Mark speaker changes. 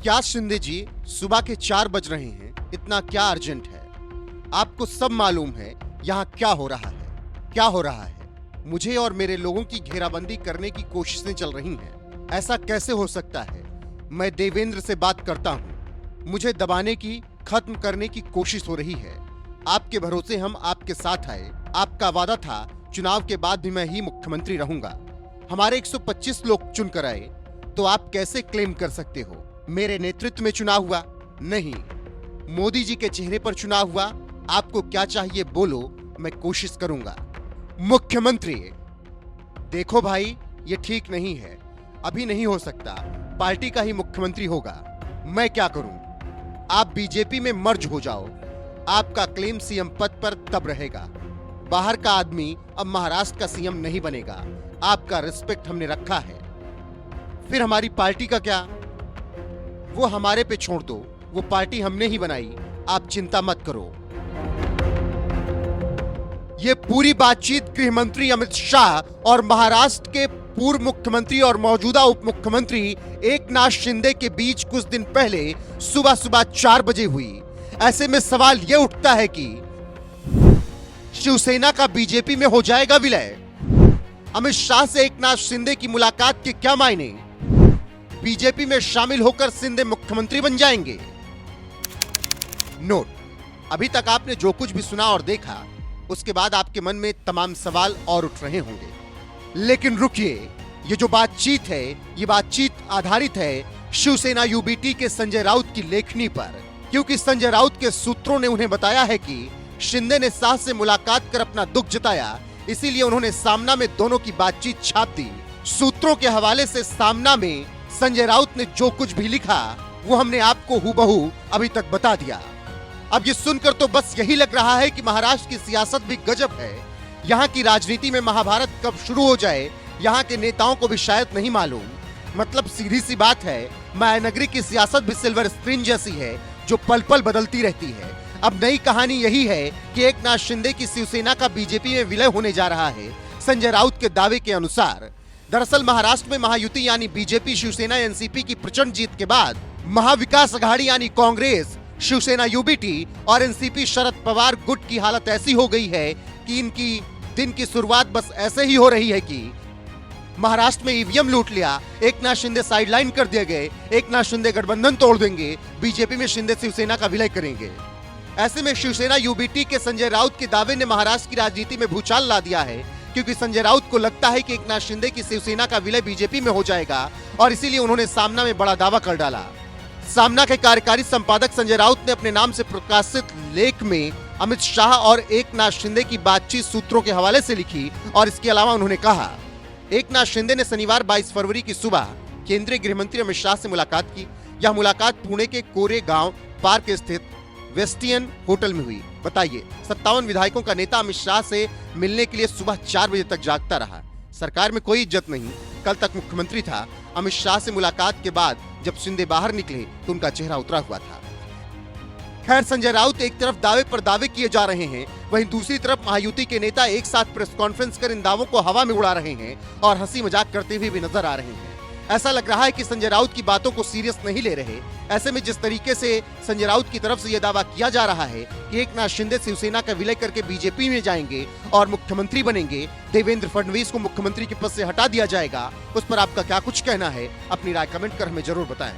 Speaker 1: क्या शिंदे जी, सुबह के 4 बज रहे हैं, इतना क्या अर्जेंट है? आपको सब मालूम है यहाँ क्या हो रहा है, क्या हो रहा है। मुझे और मेरे लोगों की घेराबंदी करने की कोशिशें चल रही हैं। ऐसा कैसे हो सकता है? मैं देवेंद्र से बात करता हूँ। मुझे दबाने की, खत्म करने की कोशिश हो रही है। आपके भरोसे हम आपके साथ आए। आपका वादा था चुनाव के बाद भी मैं ही मुख्यमंत्री रहूंगा। हमारे 125 लोग चुनकर आए, तो आप कैसे क्लेम कर सकते हो मेरे नेतृत्व में चुनाव हुआ? नहीं, मोदी जी के चेहरे पर चुनाव हुआ। आपको क्या चाहिए बोलो, मैं कोशिश करूंगा। मुख्यमंत्री, देखो भाई, ये ठीक नहीं है। अभी नहीं हो सकता, पार्टी का ही मुख्यमंत्री होगा। मैं क्या करूं? आप बीजेपी में मर्ज हो जाओ। आपका क्लेम सीएम पद पर तब रहेगा। बाहर का आदमी अब महाराष्ट्र का सीएम नहीं बनेगा। आपका रिस्पेक्ट हमने रखा है। फिर हमारी पार्टी का क्या? वो हमारे पे छोड़ दो, वो पार्टी हमने ही बनाई। आप चिंता मत करो। ये पूरी बातचीत गृह मंत्री अमित शाह और महाराष्ट्र के पूर्व मुख्यमंत्री और मौजूदा उप मुख्यमंत्री एकनाथ शिंदे के बीच कुछ दिन पहले सुबह सुबह 4 बजे हुई। ऐसे में सवाल यह उठता है कि शिवसेना का बीजेपी में हो जाएगा विलय? अमित शाह से एकनाथ शिंदे की मुलाकात के क्या मायने? बीजेपी में शामिल होकर शिंदे मुख्यमंत्री बन जाएंगे? नोट, अभी तक आपने जो कुछ भी सुना और देखा, उसके बाद आपके मन में तमाम सवाल और उठ रहे होंगे। लेकिन रुकिए, ये जो बातचीत है, ये बातचीत आधारित है शिवसेना यूबीटी के संजय राउत की लेखनी पर, क्योंकि संजय राउत के सूत्रों ने उन्हें बताया है कि शिंदे ने शाह से मुलाकात कर अपना दुख जताया, इसीलिए उन्होंने सामना में दोनों की बातचीत छाप दी। सूत्रों के हवाले से सामना में संजय राउत ने जो कुछ भी लिखा, वो हमने आपको हूबहू अभी तक बता दिया। अब ये सुनकर तो बस यही लग रहा है कि महाराष्ट्र की सियासत भी गजब है। यहाँ की राजनीति में महाभारत कब शुरू हो जाए, यहाँ के नेताओं को भी शायद नहीं मालूम। मतलब सीधी सी बात है, मायानगरी की सियासत भी सिल्वर स्क्रीन जैसी है, जो पल पल बदलती रहती है। अब नई कहानी यही है कि एकनाथ शिंदे की शिवसेना का बीजेपी में विलय होने जा रहा है, संजय राउत के दावे के अनुसार। दरअसल महाराष्ट्र में महायुति यानी बीजेपी शिवसेना एनसीपी की प्रचंड जीत के बाद महाविकास अघाड़ी यानी कांग्रेस, शिवसेना यूबीटी और एनसीपी शरद पवार गुट की हालत ऐसी हो गई है कि इनकी दिन की शुरुआत बस ऐसे ही हो रही है कि महाराष्ट्र में ईवीएम लूट लिया, एकनाथ शिंदे साइडलाइन कर दिए गए, एकनाथ शिंदे गठबंधन तोड़ देंगे, बीजेपी में शिंदे शिवसेना का विलय करेंगे। ऐसे में शिवसेना यूबीटी के संजय राउत के दावे ने महाराष्ट्र की राजनीति में भूचाल ला दिया है, क्योंकि संजय राउत को लगता है कि एकनाथ शिंदे की शिवसेना का विलय बीजेपी में हो जाएगा और इसीलिए उन्होंने सामना में बड़ा दावा कर डाला। सामना के कार्यकारी संपादक संजय राउत ने अपने नाम से प्रकाशित लेख में अमित शाह और एकनाथ शिंदे की बातचीत सूत्रों के हवाले से लिखी और इसके अलावा उन्होंने कहा, एकनाथ शिंदे ने शनिवार 22 फरवरी की सुबह केंद्रीय गृह मंत्री अमित शाह से मुलाकात की। यह मुलाकात पुणे के कोरेगांव पार्क स्थित वेस्टियन होटल में हुई। बताइए, 57 विधायकों का नेता अमित शाह से मिलने के लिए सुबह 4 बजे तक जागता रहा। सरकार में कोई इज्जत नहीं, कल तक मुख्यमंत्री था। अमित शाह से मुलाकात के बाद जब शिंदे बाहर निकले तो उनका चेहरा उतरा हुआ था। खैर, संजय राउत एक तरफ दावे पर दावे किए जा रहे हैं, वहीं दूसरी तरफ महायुति के नेता एक साथ प्रेस कॉन्फ्रेंस कर इन दावों को हवा में उड़ा रहे हैं और हंसी मजाक करते हुए भी नजर आ रहे हैं। ऐसा लग रहा है कि संजय राउत की बातों को सीरियस नहीं ले रहे। ऐसे में जिस तरीके से संजय राउत की तरफ से यह दावा किया जा रहा है कि एकनाथ शिंदे शिवसेना का विलय करके बीजेपी में जाएंगे और मुख्यमंत्री बनेंगे, देवेंद्र फडणवीस को मुख्यमंत्री के पद से हटा दिया जाएगा, उस पर आपका क्या कुछ कहना है? अपनी राय कमेंट कर हमें जरूर बताएं।